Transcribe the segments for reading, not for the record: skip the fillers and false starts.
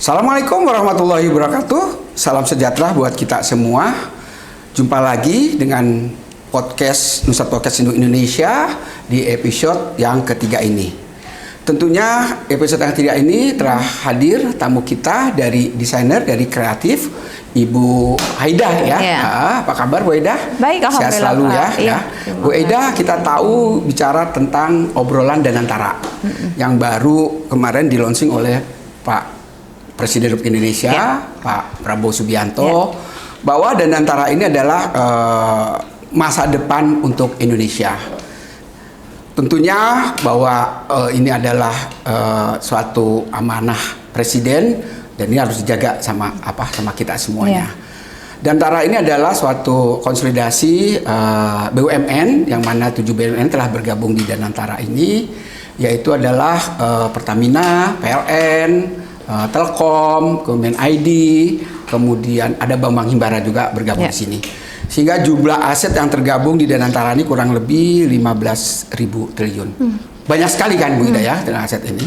Assalamualaikum warahmatullahi wabarakatuh. Salam sejahtera buat kita semua. Jumpa lagi dengan podcast Nusa Podcast Indonesia di episode yang ketiga ini. Tentunya episode yang ketiga ini telah hadir tamu kita dari desainer, dari kreatif, Ibu Haida ya. Apa kabar Bu Haida? Baik, alhamdulillah. Sehat selalu ya. Iya, Bu Haida, kita tahu bicara tentang obrolan Danantara yang baru kemarin di-launching oleh Pak Presiden Republik Indonesia, Pak Prabowo Subianto, bahwa Danantara ini adalah masa depan untuk Indonesia. Tentunya bahwa ini adalah suatu amanah Presiden dan ini harus dijaga sama kita semuanya. Danantara ini adalah suatu konsolidasi BUMN yang mana 7 BUMN telah bergabung di Danantara ini, yaitu adalah Pertamina, PLN, Telkom, kemudian ID, kemudian ada Bambang Himbara juga bergabung di sini. Sehingga jumlah aset yang tergabung di Danantara ini kurang lebih 15.000 triliun. Banyak sekali kan Bu Ida ya dengan aset ini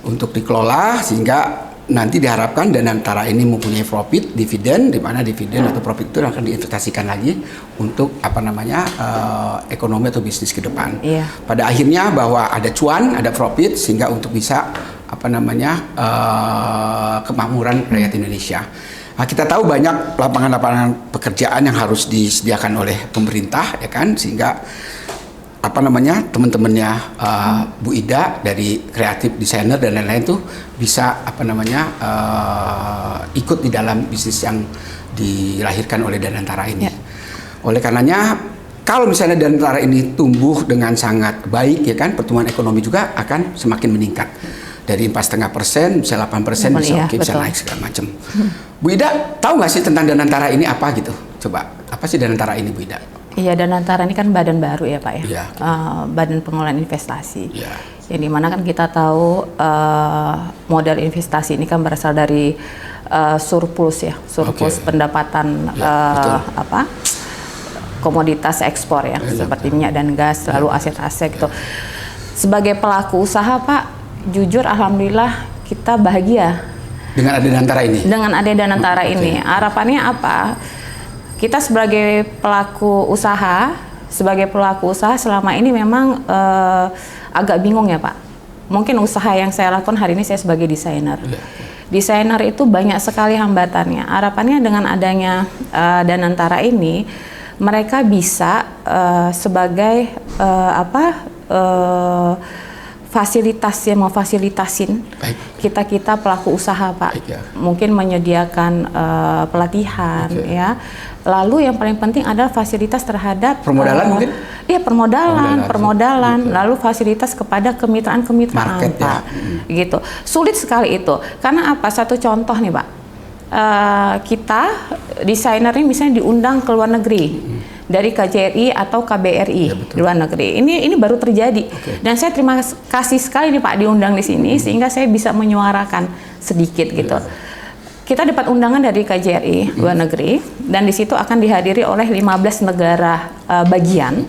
untuk dikelola, sehingga nanti diharapkan Danantara ini mempunyai profit, dividen, di mana dividen atau profit itu akan diinvestasikan lagi untuk ekonomi atau bisnis ke depan. Pada akhirnya bahwa ada cuan, ada profit, sehingga untuk bisa kemakmuran rakyat Indonesia. Nah, kita tahu banyak lapangan-lapangan pekerjaan yang harus disediakan oleh pemerintah, ya kan, sehingga teman-temannya Bu Ida dari kreatif desainer dan lain-lain tuh bisa ikut di dalam bisnis yang dilahirkan oleh Danantara ini. Oleh karenanya, kalau misalnya Danantara ini tumbuh dengan sangat baik, ya kan, pertumbuhan ekonomi juga akan semakin meningkat. Dari 4,5%, bisa 8%, bisa naik segala macam. Bu Ida, tahu nggak sih tentang Danantara ini apa gitu? Coba, apa sih Danantara ini Bu Ida? Iya, Danantara ini kan badan baru ya Pak ya, badan pengelolaan investasi. Yang dimana kan kita tahu model investasi ini kan berasal dari surplus pendapatan komoditas ekspor ya, seperti minyak dan gas, lalu aset-aset gitu. Sebagai pelaku usaha Pak, jujur alhamdulillah kita bahagia dengan ada Danantara ini. Dengan ada Danantara ini. Harapannya apa? Kita sebagai pelaku usaha selama ini memang agak bingung ya Pak. Mungkin usaha yang saya lakukan hari ini saya sebagai desainer. Desainer itu banyak sekali hambatannya. Harapannya dengan adanya Danantara ini, mereka bisa sebagai fasilitas yang memfasilitasin kita pelaku usaha Pak. Mungkin menyediakan pelatihan ya. Lalu yang paling penting adalah fasilitas terhadap permodalan mungkin? Iya, permodalan. Lalu fasilitas kepada kemitraan-kemitraan Pak. Gitu. Sulit sekali itu. Karena apa? Satu contoh nih Pak. Kita desainer ini misalnya diundang ke luar negeri. Dari KJRI atau KBRI di luar negeri. Ini baru terjadi. Dan saya terima kasih sekali nih Pak diundang di sini sehingga saya bisa menyuarakan sedikit gitu. Kita dapat undangan dari KJRI luar negeri dan di situ akan dihadiri oleh 15 negara bagian.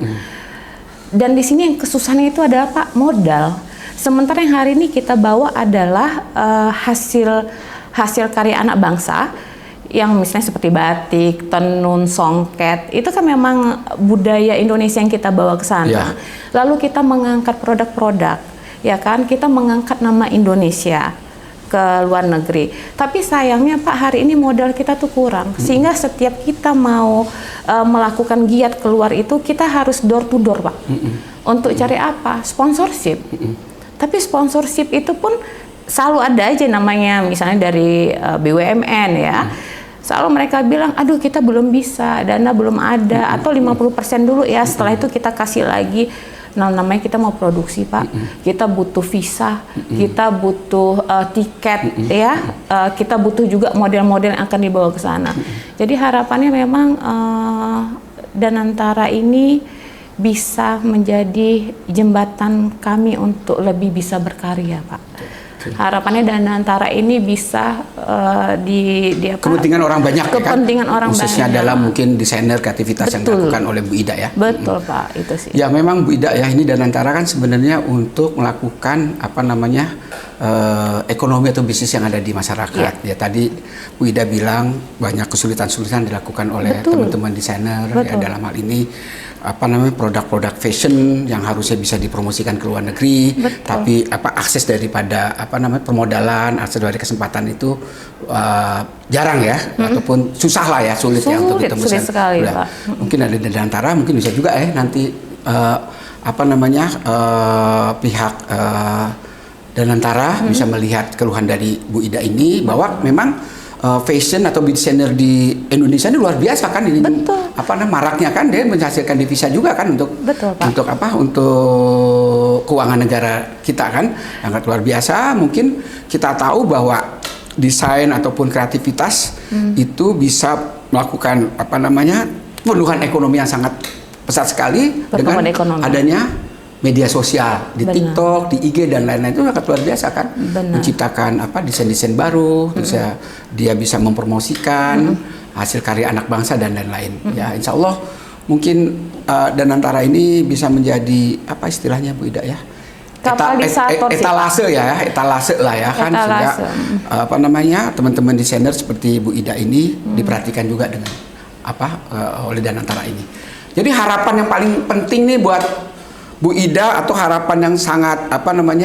Dan di sini yang kesusahannya itu adalah Pak modal. Sementara yang hari ini kita bawa adalah hasil karya anak bangsa. Yang misalnya seperti batik, tenun, songket, itu kan memang budaya Indonesia yang kita bawa ke sana. Lalu kita mengangkat produk-produk, ya kan? Kita mengangkat nama Indonesia ke luar negeri. Tapi sayangnya Pak, hari ini modal kita tuh kurang, sehingga setiap kita mau melakukan giat keluar itu kita harus door to door Pak. Untuk cari apa? Sponsorship. Tapi sponsorship itu pun selalu ada aja namanya, misalnya dari BUMN ya. Selalu mereka bilang, aduh kita belum bisa, dana belum ada, atau 50% dulu ya, setelah itu kita kasih lagi. Nah, namanya kita mau produksi Pak, kita butuh visa, kita butuh tiket ya, kita butuh juga model-model yang akan dibawa ke sana. Jadi harapannya memang Danantara ini bisa menjadi jembatan kami untuk lebih bisa berkarya Pak. Harapannya Danantara ini bisa kepentingan orang banyak, kepentingan orang khususnya banyak. Dalam mungkin desainer kreativitas yang dilakukan oleh Bu Ida ya. Betul Pak, itu sih. Ya memang Bu Ida ya, ini Danantara kan sebenarnya untuk melakukan ekonomi atau bisnis yang ada di masyarakat. Ya tadi Bu Ida bilang banyak kesulitan-kesulitan dilakukan oleh teman-teman desainer ya dalam hal ini produk-produk fashion yang harusnya bisa dipromosikan ke luar negeri, tapi akses daripada permodalan, akses dari kesempatan itu jarang ya, ataupun susah lah ya, sulit ya untuk ditembus. Sulit sekali, Pak. Mungkin ada di antara, mungkin bisa juga nanti pihak Danantara bisa melihat keluhan dari Bu Ida ini bahwa memang fashion atau desainer di Indonesia ini luar biasa kan, ini maraknya kan, dia menghasilkan devisa juga kan untuk keuangan negara kita kan, sangat luar biasa. Mungkin kita tahu bahwa desain ataupun kreativitas itu bisa melakukan pemulihan ekonomi yang sangat pesat sekali dengan adanya media sosial di TikTok, di IG dan lain-lain, itu sangat luar biasa kan, menciptakan desain-desain baru, dia bisa mempromosikan hasil karya anak bangsa dan lain-lain. Ya, insya Allah mungkin Danantara ini bisa menjadi istilahnya Bu Ida ya, etalase lah ya kan, sehingga teman-teman desainer seperti Bu Ida ini diperhatikan juga dengan oleh Danantara ini. Jadi harapan yang paling penting nih buat Bu Ida, atau harapan yang sangat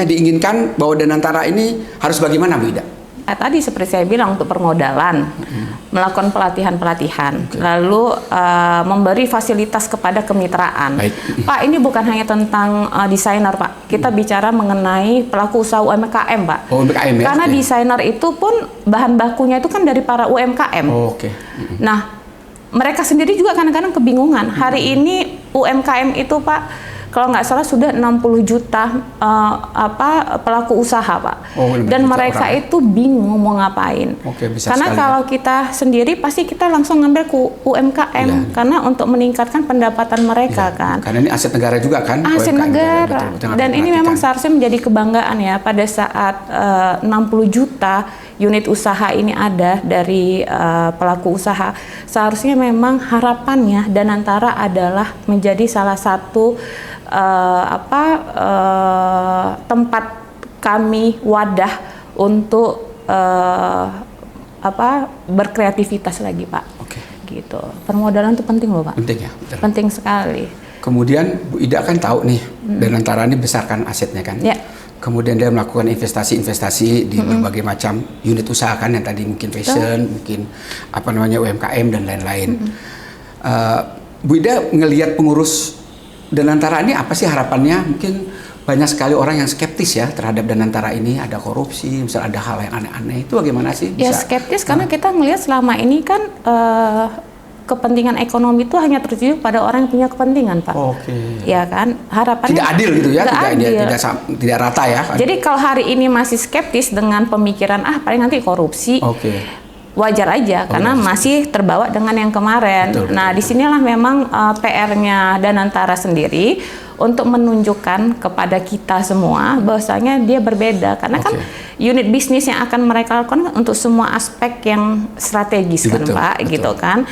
diinginkan bahwa Danantara ini harus bagaimana Bu Ida? Tadi seperti saya bilang, untuk permodalan, melakukan pelatihan-pelatihan, lalu memberi fasilitas kepada kemitraan. Pak, ini bukan hanya tentang desainer, Pak. Kita bicara mengenai pelaku usaha UMKM, Pak. UMKM, ya? Karena desainer itu pun bahan bakunya itu kan dari para UMKM. Nah, mereka sendiri juga kadang-kadang kebingungan. Hari ini UMKM itu, Pak, kalau nggak salah sudah 60 juta pelaku usaha, Pak. Dan mereka itu bingung mau ngapain. Karena kalau kita sendiri pasti kita langsung ngambil ke UMKM karena untuk meningkatkan pendapatan mereka kan. Karena ini aset negara juga kan. Aset negara. Dan ini memang seharusnya menjadi kebanggaan ya pada saat 60 juta unit usaha ini ada dari pelaku usaha. Seharusnya memang harapannya Danantara adalah menjadi salah satu tempat kami, wadah untuk berkreativitas lagi, Pak. Gitu. Permodalan itu penting loh, Pak. Penting ya. Penting sekali. Kemudian Bu Ida kan tahu nih, Danantara ini besarkan asetnya kan. Kemudian dia melakukan investasi-investasi di berbagai macam unit usaha kan, yang tadi mungkin fashion, mungkin UMKM dan lain-lain. Bu Ida ngelihat pengurus Danantara ini apa sih harapannya? Mungkin banyak sekali orang yang skeptis ya terhadap Danantara ini, ada korupsi, misal ada hal yang aneh-aneh, itu bagaimana sih? Ya skeptis karena kita melihat selama ini kan kepentingan ekonomi itu hanya tertuju pada orang yang punya kepentingan, Pak. Ya kan, harapannya tidak adil gitu ya, tidak rata ya. Jadi kalau hari ini masih skeptis dengan pemikiran paling nanti korupsi. Wajar aja karena masih terbawa dengan yang kemarin. Nah, disinilah memang PR-nya Danantara sendiri untuk menunjukkan kepada kita semua bahwasanya dia berbeda, karena kan unit bisnis yang akan mereka lakukan untuk semua aspek yang strategis kan, Pak, gitu kan.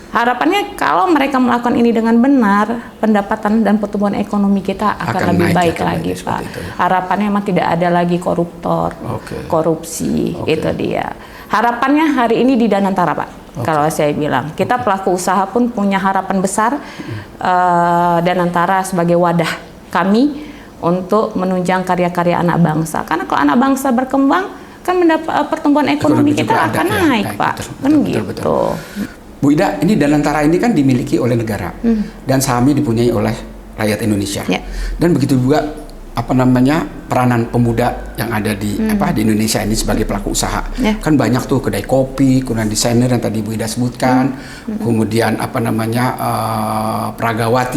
Harapannya kalau mereka melakukan ini dengan benar, pendapatan dan pertumbuhan ekonomi kita akan lebih baik lagi, Pak. Harapannya memang tidak ada lagi koruptor, korupsi, itu dia. Harapannya hari ini di Danantara, Pak. Kalau saya bilang, kita pelaku usaha pun punya harapan besar Danantara sebagai wadah kami untuk menunjang karya-karya anak bangsa. Karena kalau anak bangsa berkembang, kan pertumbuhan ekonomi kita akan naik, Pak. Kan gitu. Bu Ida, ini Danantara ini kan dimiliki oleh negara dan sahamnya dipunyai oleh rakyat Indonesia. Dan begitu juga peranan pemuda yang ada di di Indonesia ini sebagai pelaku usaha. Kan banyak tuh kedai kopi, kemudian desainer yang tadi Bu Ida sebutkan, kemudian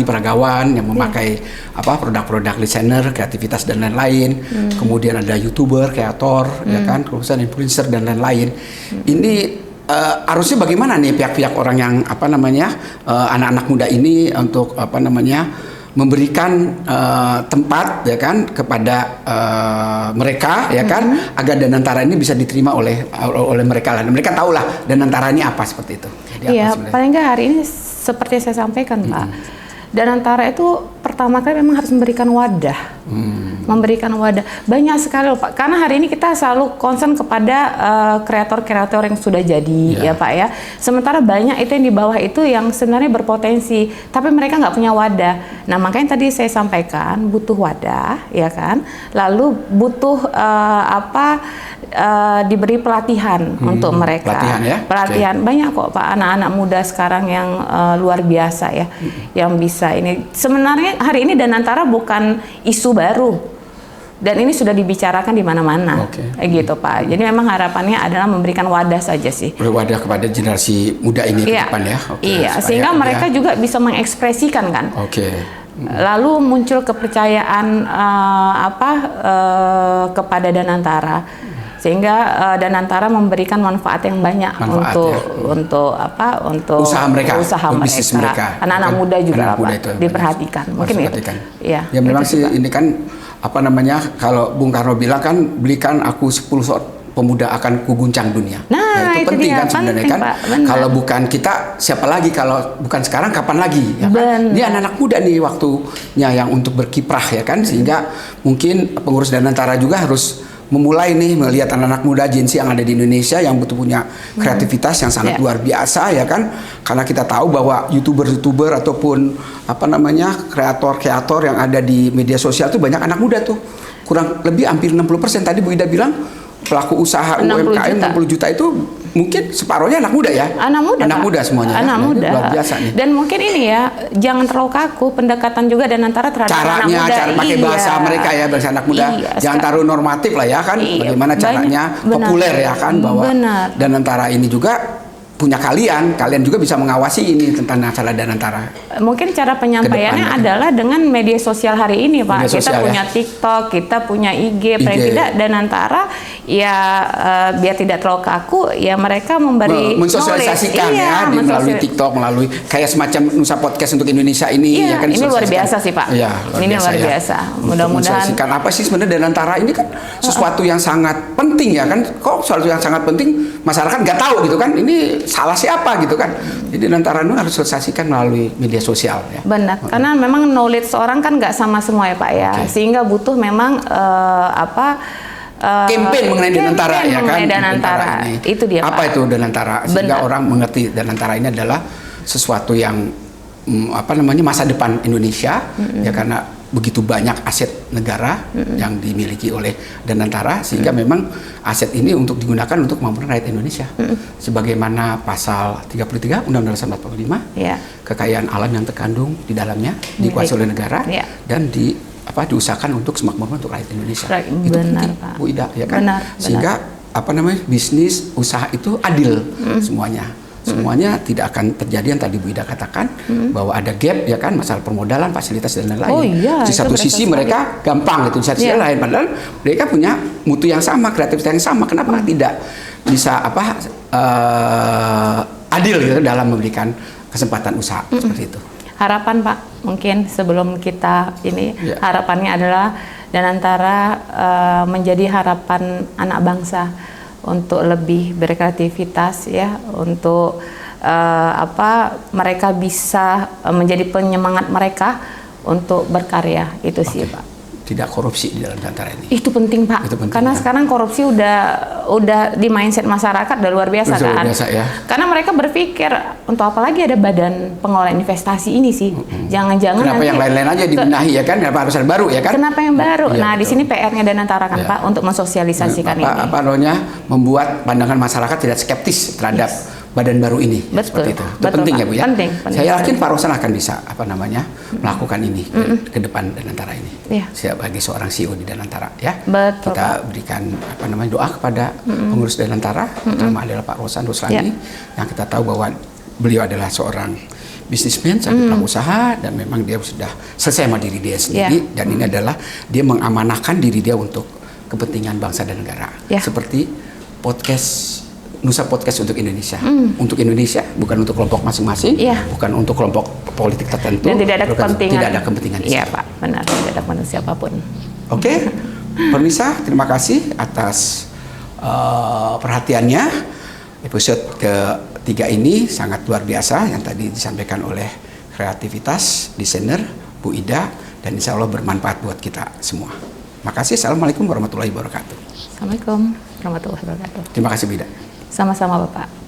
peragawan yang memakai produk-produk desainer, kreativitas dan lain-lain. Kemudian ada YouTuber, kreator, ya kan, influencer dan lain-lain. Ini harusnya bagaimana nih pihak-pihak orang yang anak-anak muda ini untuk memberikan tempat ya kan kepada mereka ya kan, agar Danantara ini bisa diterima oleh mereka lah. Mereka tahulah Danantara ini apa seperti itu. Iya, paling nggak hari ini seperti saya sampaikan, Pak. Danantara itu pertama kali memang harus memberikan wadah Memberikan wadah. Banyak sekali loh Pak. Karena hari ini kita selalu concern kepada kreator-kreator yang sudah jadi ya Pak ya. Sementara banyak itu yang di bawah itu yang sebenarnya berpotensi, tapi mereka nggak punya wadah. Nah makanya tadi saya sampaikan butuh wadah ya kan. Lalu butuh diberi pelatihan untuk mereka. Pelatihan ya? Pelatihan. Banyak kok Pak anak-anak muda sekarang yang luar biasa ya. Yang bisa ini. Sebenarnya hari ini Danantara bukan isu baru. Dan ini sudah dibicarakan di mana-mana. Gitu Pak. Jadi memang harapannya adalah memberikan wadah saja sih. Wadah kepada generasi muda ini ke depan ya. Iya, sehingga mereka juga bisa mengekspresikan kan. Lalu muncul kepercayaan kepada Danantara. Sehingga Danantara memberikan manfaat yang banyak untuk usaha mereka, anak-anak muda juga diperhatikan. Mungkin itu. Ya memang sih ini kan kalau Bung Karno bilang kan, belikan aku 10 pemuda akan kuguncang dunia. Nah, itu penting kan sebenarnya kan. Kalau bukan kita, siapa lagi? Kalau bukan sekarang, kapan lagi? Ya kan? Ini anak-anak muda nih waktunya yang untuk berkiprah ya kan. Sehingga mungkin pengurus Danantara juga harus memulai nih melihat anak-anak muda Gen Z yang ada di Indonesia yang butuh punya kreativitas yang sangat luar biasa ya kan. Karena kita tahu bahwa YouTuber ataupun kreator-kreator yang ada di media sosial itu banyak anak muda tuh. Kurang lebih hampir 60%. Tadi Bu Ida bilang pelaku usaha UMKM 60 juta itu mungkin separuhnya anak muda ya. Anak muda semuanya. Anak muda. Luar biasa nih. Dan mungkin ini ya, jangan terlalu kaku pendekatan juga Danantara terhadap anak muda. Cara pakai bahasa mereka ya, bahasa anak muda. Jangan taruh normatif lah ya kan. Bagaimana caranya populer ya kan, bahwa Danantara ini juga punya kalian juga bisa mengawasi ini tentang acara Danantara. Mungkin cara penyampaiannya adalah dengan media sosial hari ini Pak. Kita punya TikTok, kita punya IG. Paling tidak Danantara ya biar tidak terlalu kaku ya, mereka memberi mensosialisasikan melalui TikTok, melalui kayak semacam Nusa Podcast untuk Indonesia ini ya kan. Ini luar biasa sih Pak. Ini luar biasa. Mudah-mudahan apa sih sebenarnya Danantara ini kan sesuatu yang sangat penting ya kan. Kok sesuatu yang sangat penting masyarakat nggak tahu gitu kan. Ini salah siapa gitu kan. Jadi Danantara itu harus sosialisasikan melalui media sosial ya. Benar, karena memang knowledge orang kan nggak sama semua ya Pak ya. Sehingga butuh memang campaign mengenai Danantara ya kan. Danantara itu dia apa Pak. Itu Danantara sehingga orang mengerti Danantara ini adalah sesuatu yang masa depan Indonesia ya, karena begitu banyak aset negara yang dimiliki oleh Danantara, sehingga memang aset ini untuk digunakan untuk kemampuan rakyat Indonesia. Sebagaimana pasal 33 Undang-Undang Dasar 45, kekayaan alam yang terkandung di dalamnya dikuasai oleh negara dan diusahakan untuk semakmurnya untuk rakyat Indonesia. Itu penting Pak. Bu Ida ya kan. Sehingga bisnis usaha itu adil semuanya. Semuanya tidak akan terjadi yang tadi Bu Ida katakan, bahwa ada gap ya kan, masalah permodalan, fasilitas dan lain-lain. Di satu sisi mereka gampang gitu, di satu sisi lain padahal mereka punya mutu yang sama, kreativitas yang sama. Kenapa tidak bisa adil gitu dalam memberikan kesempatan usaha seperti itu. Harapan Pak, mungkin sebelum kita ini harapannya adalah Danantara menjadi harapan anak bangsa untuk lebih berkreativitas ya, untuk mereka bisa menjadi penyemangat mereka untuk berkarya itu sih Pak. Tidak korupsi di dalam Danantara ini. Itu penting Pak. Itu penting, karena sekarang korupsi udah di mindset masyarakat udah luar biasa kan. Luar biasa, ya. Karena mereka berpikir untuk apa lagi ada badan pengelola investasi ini sih. Jangan-jangan kenapa yang lain-lain aja dibenahi ya kan? Kenapa harus ada baru ya kan? Kenapa yang baru? Nah, di sini PR-nya Danantara kan Pak, untuk mensosialisasikan ini. Membuat pandangan masyarakat tidak skeptis terhadap badan baru ini. Betul. Seperti itu. Itu penting ya Bu ya. Penting. Saya yakin Pak Rosan akan bisa melakukan ini ke depan Danantara ini. Sebagai seorang CEO di Danantara ya. Betul, kita berikan doa kepada pengurus Danantara, terutama adalah Pak Rosan Ruslani yang kita tahu bahwa beliau adalah seorang bisnismen, pelaku usaha, dan memang dia sudah selesai sama diri dia sendiri, dan ini adalah dia mengamanahkan diri dia untuk kepentingan bangsa dan negara. Seperti Nusa Podcast untuk Indonesia. Untuk Indonesia, bukan untuk kelompok masing-masing, bukan untuk kelompok politik tertentu. Dan tidak ada kepentingan. Tidak ada kepentingan. Iya Pak, benar. Tidak ada kepentingan siapapun. Oke, pemirsa, terima kasih atas perhatiannya. Episode ketiga ini sangat luar biasa yang tadi disampaikan oleh kreativitas desainer Bu Ida dan insya Allah bermanfaat buat kita semua. Makasih. Assalamualaikum warahmatullahi wabarakatuh. Assalamualaikum warahmatullahi wabarakatuh. Terima kasih Bida. Sama-sama Bapak.